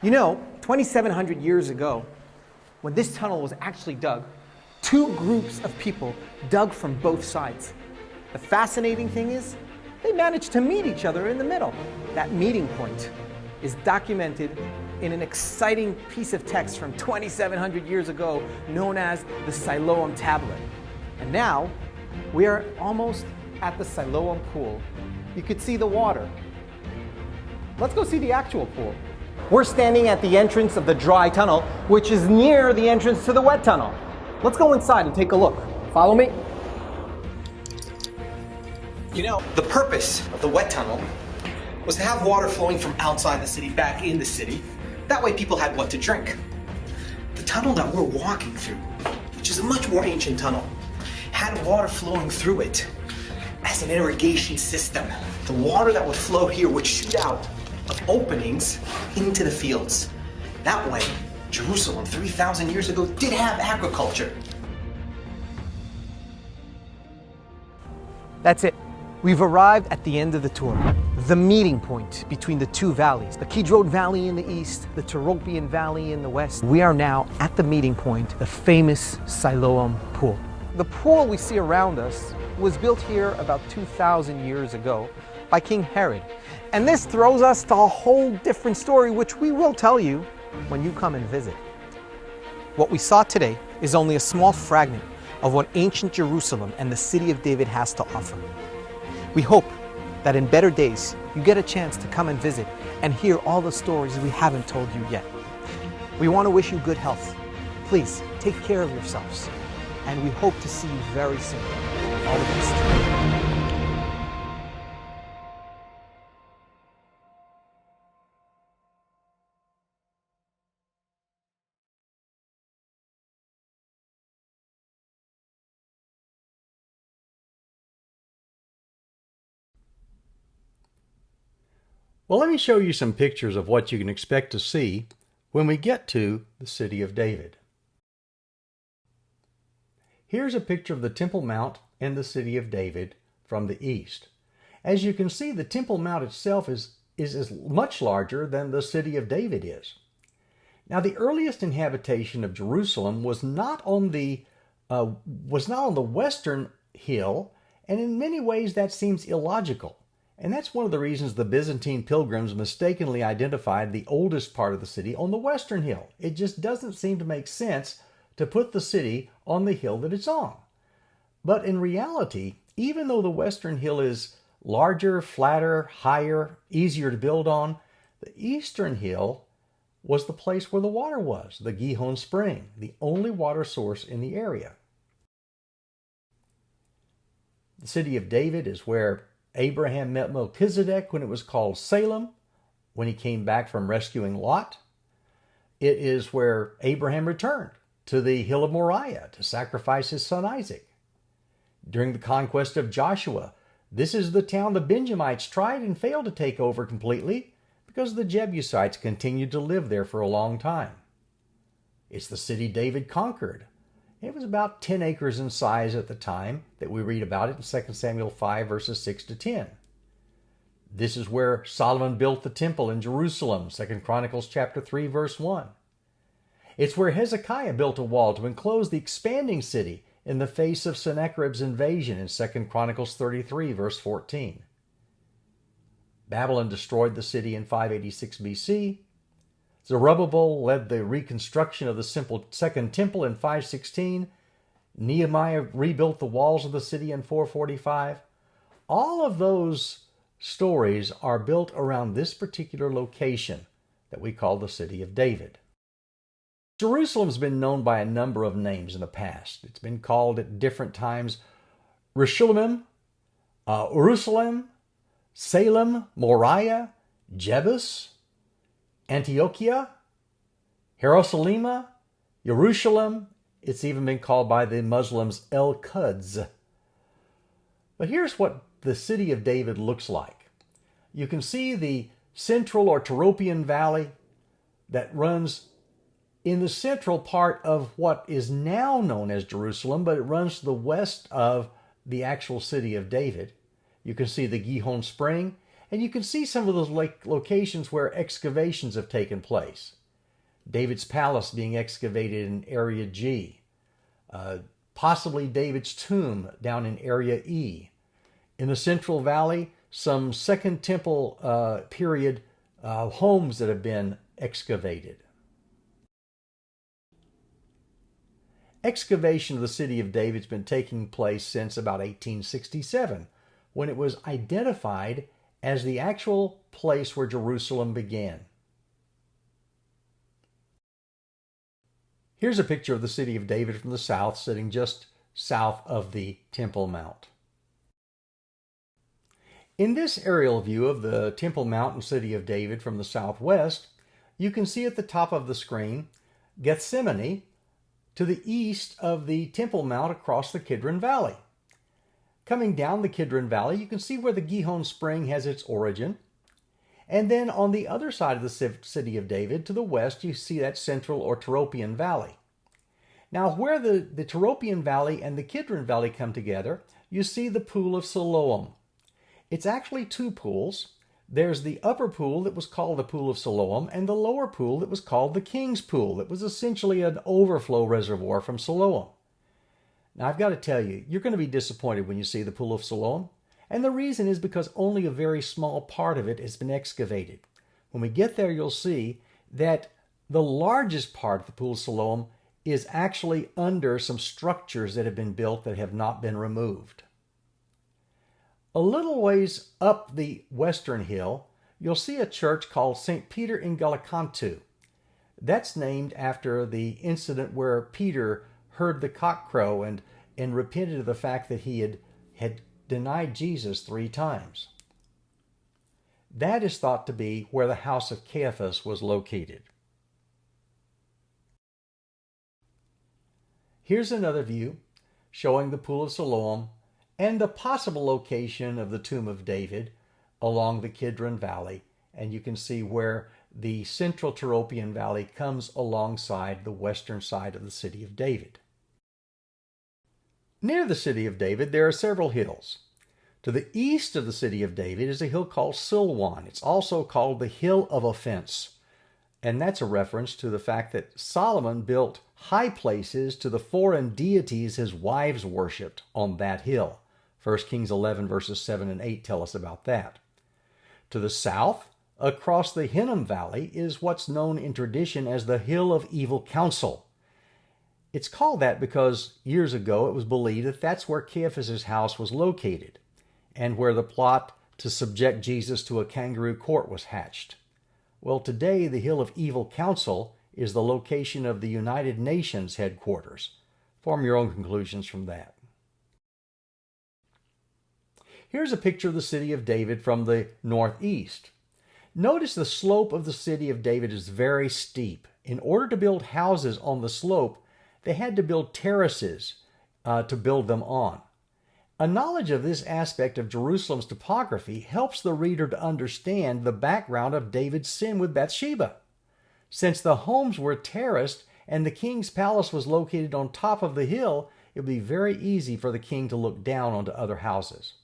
You know, 2,700 years ago, when this tunnel was actually dug, two groups of people dug from both sides. The fascinating thing is, they managed to meet each other in the middle. That meeting point is documented in an exciting piece of text from 2,700 years ago known as the Siloam Tablet. And now, we are almost at the Siloam Pool. You could see the water. Let's go see the actual pool. We're standing at the entrance of the dry tunnel, which is near the entrance to the wet tunnel. Let's go inside and take a look. Follow me. You know, the purpose of the wet tunnel was to have water flowing from outside the city back in the city. That way people had what to drink. The tunnel that we're walking through, which is a much more ancient tunnel, had water flowing through it as an irrigation system. The water that would flow here would shoot out of openings into the fields. That way, Jerusalem 3,000 years ago did have agriculture. That's it. We've arrived at the end of the tour. The meeting point between the two valleys, the Kidron Valley in the east, the Tyropian Valley in the west. We are now at the meeting point, the famous Siloam Pool. The pool we see around us was built here about 2,000 years ago by King Herod. And this throws us to a whole different story, which we will tell you when you come and visit. What we saw today is only a small fragment of what ancient Jerusalem and the city of David has to offer. We hope that in better days, you get a chance to come and visit and hear all the stories we haven't told you yet. We want to wish you good health. Please take care of yourselves, and we hope to see you very soon. All the best. Well, let me show you some pictures of what you can expect to see when we get to the city of David. Here's a picture of the Temple Mount and the city of David from the east. As you can see, the Temple Mount itself is as much larger than the city of David is. Now, the earliest inhabitation of Jerusalem was not on the western hill, and in many ways that seems illogical. And that's one of the reasons the Byzantine pilgrims mistakenly identified the oldest part of the city on the western hill. It just doesn't seem to make sense to put the city on the hill that it's on. But in reality, even though the western hill is larger, flatter, higher, easier to build on, the eastern hill was the place where the water was, the Gichon Spring, the only water source in the area. The city of David is where Abraham met Melchizedek when it was called Salem, when he came back from rescuing Lot. It is where Abraham returned to the hill of Moriah to sacrifice his son Isaac. During the conquest of Joshua, this is the town the Benjamites tried and failed to take over completely because the Jebusites continued to live there for a long time. It's the city David conquered. It was about 10 acres in size at the time that we read about it in 2 Samuel 5, verses 6 to 10. This is where Solomon built the temple in Jerusalem, 2 Chronicles chapter 3, verse 1. It's where Hezekiah built a wall to enclose the expanding city in the face of Sennacherib's invasion in 2 Chronicles 33, verse 14. Babylon destroyed the city in 586 BC. Zerubbabel led the reconstruction of the Second Temple in 516. Nehemiah rebuilt the walls of the city in 445. All of those stories are built around this particular location that we call the city of David. Jerusalem's been known by a number of names in the past. It's been called at different times Rishulamim, Jerusalem, Salem, Moriah, Jebus, Antiochia, Jerusalem, Jerusalem. It's even been called by the Muslims El-Quds. But here's what the city of David looks like. You can see the central or Tyropian Valley that runs in the central part of what is now known as Jerusalem, but it runs to the west of the actual city of David. You can see the Gichon Spring, and you can see some of those locations where excavations have taken place. David's palace being excavated in Area G, possibly David's tomb down in Area E. In the Central Valley, some Second Temple period homes that have been excavated. Excavation of the city of David has been taking place since about 1867, when it was identified as the actual place where Jerusalem began. Here's a picture of the city of David from the south, sitting just south of the Temple Mount. In this aerial view of the Temple Mount and city of David from the southwest, you can see at the top of the screen Gethsemane to the east of the Temple Mount across the Kidron Valley. Coming down the Kidron Valley, you can see where the Gichon Spring has its origin. And then on the other side of the city of David, to the west, you see that central or Tyropian Valley. Now, where the Tyropian Valley and the Kidron Valley come together, you see the Pool of Siloam. It's actually two pools. There's the upper pool that was called the Pool of Siloam, and the lower pool that was called the King's Pool. It was essentially an overflow reservoir from Siloam. Now, I've got to tell you, you're going to be disappointed when you see the Pool of Siloam. And the reason is because only a very small part of it has been excavated. When we get there, you'll see that the largest part of the Pool of Siloam is actually under some structures that have been built that have not been removed. A little ways up the western hill, you'll see a church called St. Peter in Gallicantu. That's named after the incident where Peter heard the cock crow and repented of the fact that he had denied Jesus 3 times. That is thought to be where the house of Caiaphas was located. Here's another view showing the Pool of Siloam and the possible location of the tomb of David along the Kidron Valley. And you can see where the central Tyropian Valley comes alongside the western side of the city of David. Near the city of David, there are several hills. To the east of the city of David is a hill called Silwan. It's also called the Hill of Offense. And that's a reference to the fact that Solomon built high places to the foreign deities his wives worshipped on that hill. 1 Kings 11 verses 7 and 8 tell us about that. To the south, across the Hinnom Valley, is what's known in tradition as the Hill of Evil Counsel. It's called that because years ago it was believed that that's where Caiaphas' house was located and where the plot to subject Jesus to a kangaroo court was hatched. Well, today the Hill of Evil Counsel is the location of the United Nations headquarters. Form your own conclusions from that. Here's a picture of the city of David from the northeast. Notice the slope of the city of David is very steep. In order to build houses on the slope, they had to build terraces to build them on. A knowledge of this aspect of Jerusalem's topography helps the reader to understand the background of David's sin with Bathsheba. Since the homes were terraced and the king's palace was located on top of the hill, it would be very easy for the king to look down onto other houses.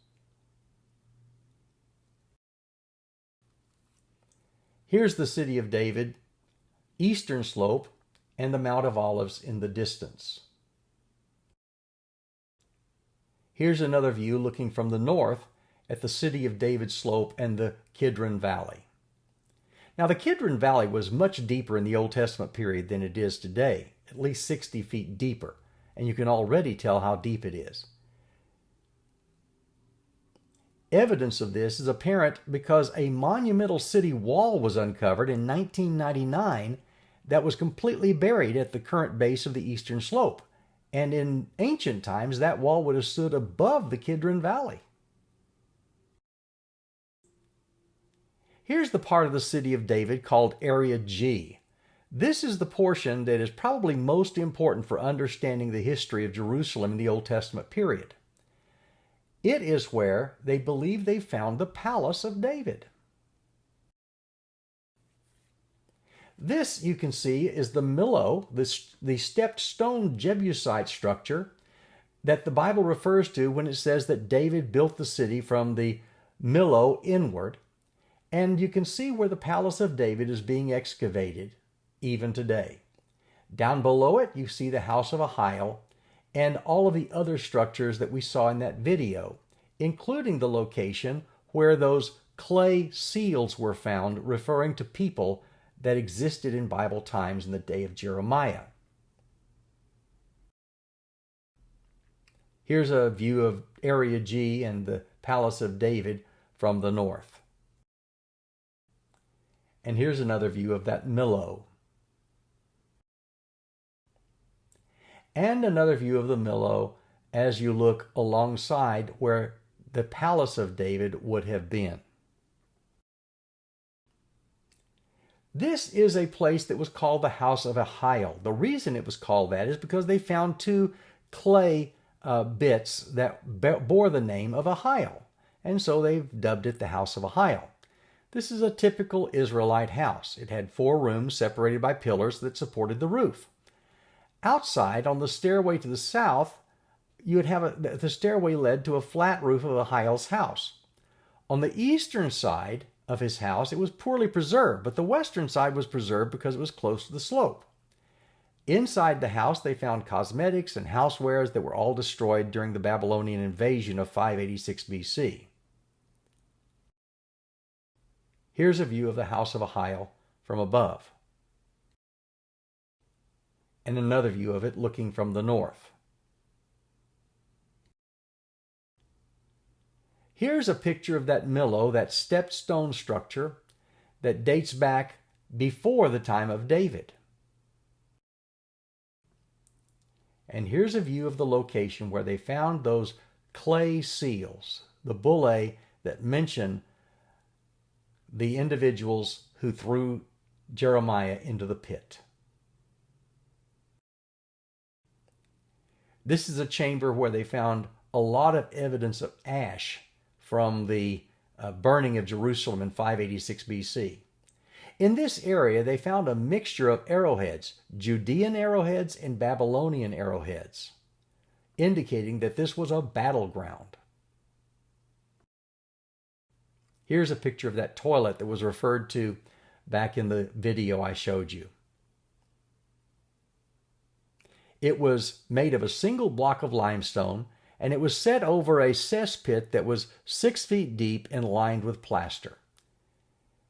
Here's the city of David, eastern slope, and the Mount of Olives in the distance. Here's another view looking from the north at the city of David slope and the Kidron Valley. Now, the Kidron Valley was much deeper in the Old Testament period than it is today, at least 60 feet deeper, and you can already tell how deep it is. Evidence of this is apparent because a monumental city wall was uncovered in 1999 that was completely buried at the current base of the eastern slope. And in ancient times, that wall would have stood above the Kidron Valley. Here's the part of the city of David called Area G. This is the portion that is probably most important for understanding the history of Jerusalem in the Old Testament period. It is where they believe they found the palace of David. This, you can see, is the Millo, the stepped stone Jebusite structure that the Bible refers to when it says that David built the city from the Millo inward. And you can see where the palace of David is being excavated even today. Down below it, you see the house of Ahiel and all of the other structures that we saw in that video, including the location where those clay seals were found, referring to people that existed in Bible times in the day of Jeremiah. Here's a view of Area G and the Palace of David from the north. And here's another view of that Millo. And another view of the Millo as you look alongside where the Palace of David would have been. This is a place that was called the House of Ahiel. The reason it was called that is because they found two clay bits that bore the name of Ahiel, and so they've dubbed it the House of Ahiel. This is a typical Israelite house. It had 4 rooms separated by pillars that supported the roof. Outside, on the stairway to the south, you would have the stairway led to a flat roof of Ahiel's house. On the eastern side of his house, it was poorly preserved, but the western side was preserved because it was close to the slope. Inside the house, they found cosmetics and housewares that were all destroyed during the Babylonian invasion of 586 BC. Here's a view of the house of Ahiel from above, and another view of it looking from the north. Here's a picture of that Millo, that stepped stone structure that dates back before the time of David. And here's a view of the location where they found those clay seals, the bullae that mention the individuals who threw Jeremiah into the pit. This is a chamber where they found a lot of evidence of ash from the burning of Jerusalem in 586 BC. In this area, they found a mixture of arrowheads, Judean arrowheads and Babylonian arrowheads, indicating that this was a battleground. Here's a picture of that toilet that was referred to back in the video I showed you. It was made of a single block of limestone, and it was set over a cesspit that was 6 feet deep and lined with plaster.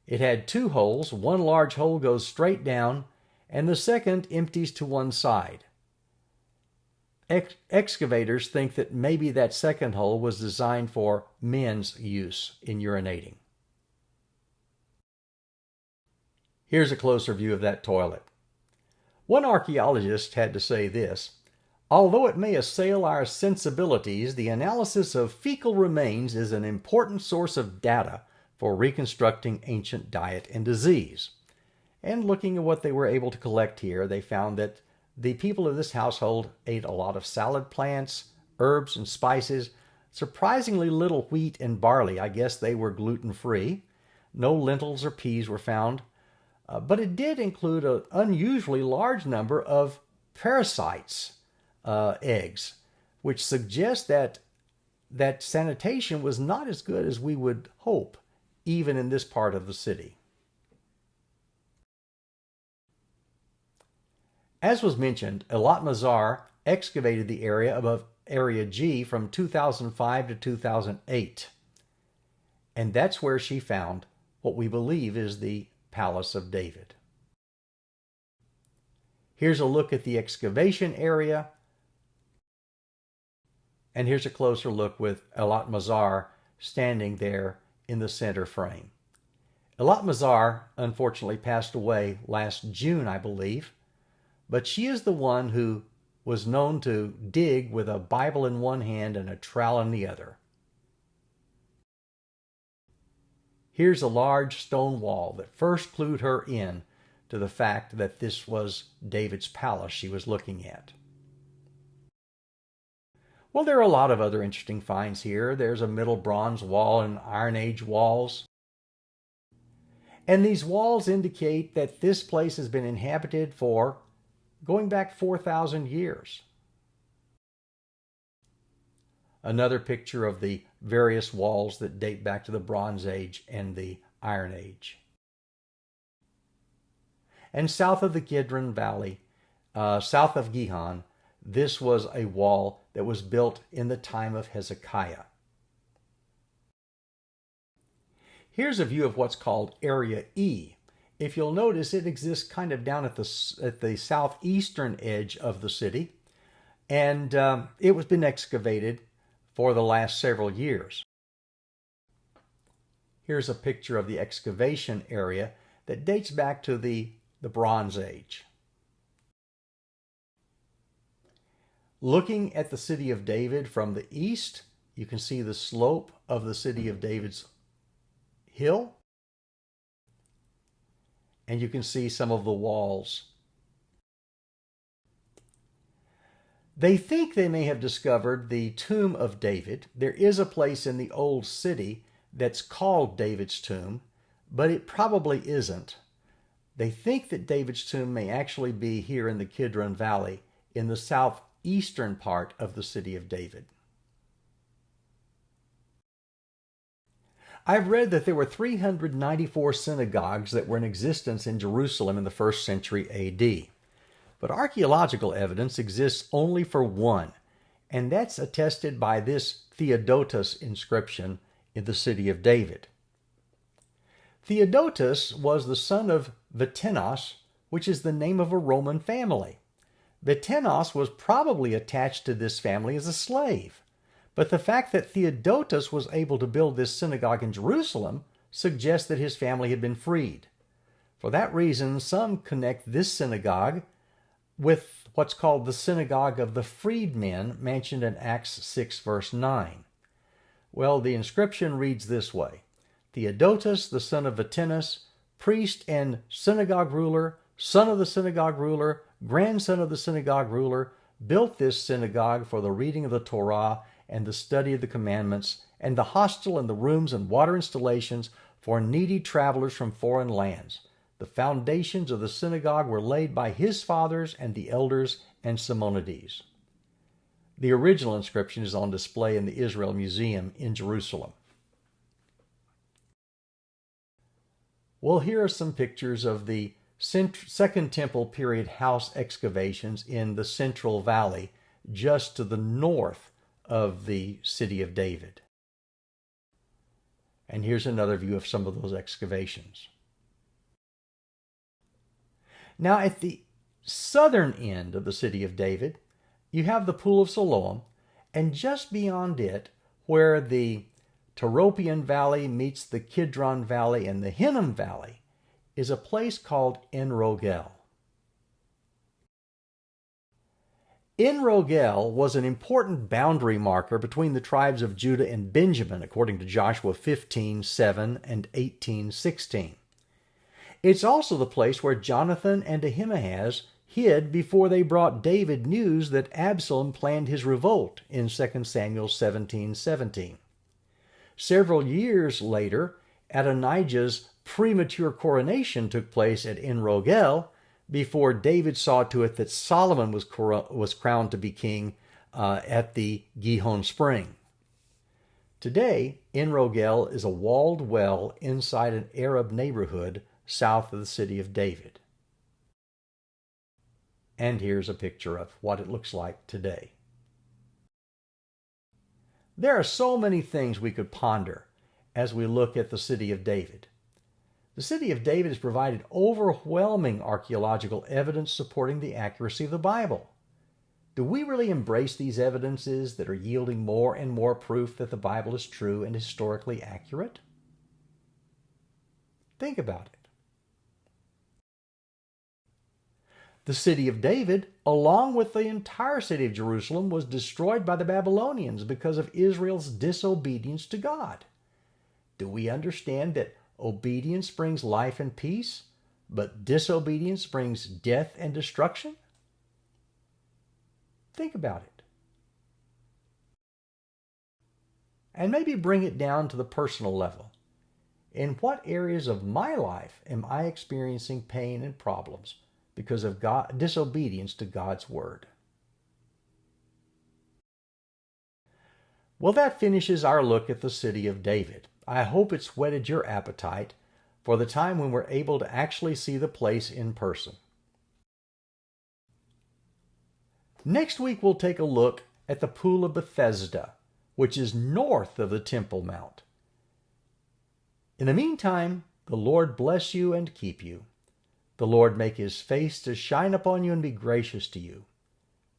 It had 2 holes. One large hole goes straight down, and the second empties to one side. Excavators think that maybe that second hole was designed for men's use in urinating. Here's a closer view of that toilet. One archaeologist had to say this: although it may assail our sensibilities, the analysis of fecal remains is an important source of data for reconstructing ancient diet and disease. And looking at what they were able to collect here, they found that the people of this household ate a lot of salad plants, herbs, and spices, surprisingly little wheat and barley. I guess they were gluten-free. No lentils or peas were found. But it did include an unusually large number of parasites, eggs, which suggests that sanitation was not as good as we would hope, even in this part of the city. As was mentioned, Elat Mazar excavated the area above Area G from 2005 to 2008. And that's where she found what we believe is the Palace of David. Here's a look at the excavation area. And here's a closer look with Elat Mazar standing there in the center frame. Elat Mazar unfortunately passed away last June, I believe, but she is the one who was known to dig with a Bible in one hand and a trowel in the other. Here's a large stone wall that first clued her in to the fact that this was David's palace she was looking at. Well, there are a lot of other interesting finds here. There's a Middle Bronze wall and Iron Age walls. And these walls indicate that this place has been inhabited for going back 4,000 years. Another picture of the various walls that date back to the Bronze Age and the Iron Age. And south of the Kidron Valley, south of Gichon, this was a wall that was built in the time of Hezekiah. Here's a view of what's called Area E. If you'll notice, it exists kind of down at the southeastern edge of the city, and it was been excavated for the last several years. Here's a picture of the excavation area that dates back to the Bronze Age. Looking at the city of David from the east, you can see the slope of the city of David's hill, and you can see some of the walls. They think they may have discovered the tomb of David. There is a place in the old city that's called David's tomb, but it probably isn't. They think that David's tomb may actually be here in the Kidron Valley in the southeastern part of the city of David. I've read that there were 394 synagogues that were in existence in Jerusalem in the 1st century A.D. But archaeological evidence exists only for one, and that's attested by this Theodotus inscription in the city of David. Theodotus was the son of Vitenos, which is the name of a Roman family. Vitenos was probably attached to this family as a slave, but the fact that Theodotus was able to build this synagogue in Jerusalem suggests that his family had been freed. For that reason, some connect this synagogue with what's called the Synagogue of the Freedmen, mentioned in Acts 6, verse 9. Well, the inscription reads this way: Theodotus, the son of Vitenos, priest and synagogue ruler, son of the synagogue ruler, grandson of the synagogue ruler, built this synagogue for the reading of the Torah and the study of the commandments, and the hostel and the rooms and water installations for needy travelers from foreign lands. The foundations of the synagogue were laid by his fathers and the elders and Simonides. The original inscription is on display in the Israel Museum in Jerusalem. Well, here are some pictures of the Second Temple period house excavations in the Central Valley, just to the north of the city of David. And here's another view of some of those excavations. Now, at the southern end of the city of David, you have the Pool of Siloam, and just beyond it, where the Tyropian Valley meets the Kidron Valley and the Hinnom Valley, is a place called En Rogel. En Rogel was an important boundary marker between the tribes of Judah and Benjamin, according to Joshua 15:7 and 18:16. It's also the place where Jonathan and Ahimaaz hid before they brought David news that Absalom planned his revolt in 2 Samuel 17:17. Several years later, Adonijah's premature coronation took place at En Rogel before David saw to it that Solomon was crowned to be king at the Gichon Spring. Today, En Rogel is a walled well inside an Arab neighborhood south of the city of David. And here's a picture of what it looks like today. There are so many things we could ponder as we look at the city of David. The city of David has provided overwhelming archaeological evidence supporting the accuracy of the Bible. Do we really embrace these evidences that are yielding more and more proof that the Bible is true and historically accurate? Think about it. The city of David, along with the entire city of Jerusalem, was destroyed by the Babylonians because of Israel's disobedience to God. Do we understand that obedience brings life and peace, but disobedience brings death and destruction? Think about it. And maybe bring it down to the personal level. In what areas of my life am I experiencing pain and problems because of disobedience to God's word? Well, that finishes our look at the city of David. I hope it's whetted your appetite for the time when we're able to actually see the place in person. Next week, we'll take a look at the Pool of Bethesda, which is north of the Temple Mount. In the meantime, the Lord bless you and keep you. The Lord make his face to shine upon you and be gracious to you.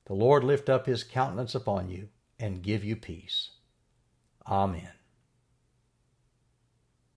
The Lord lift up his countenance upon you and give you peace. Amen.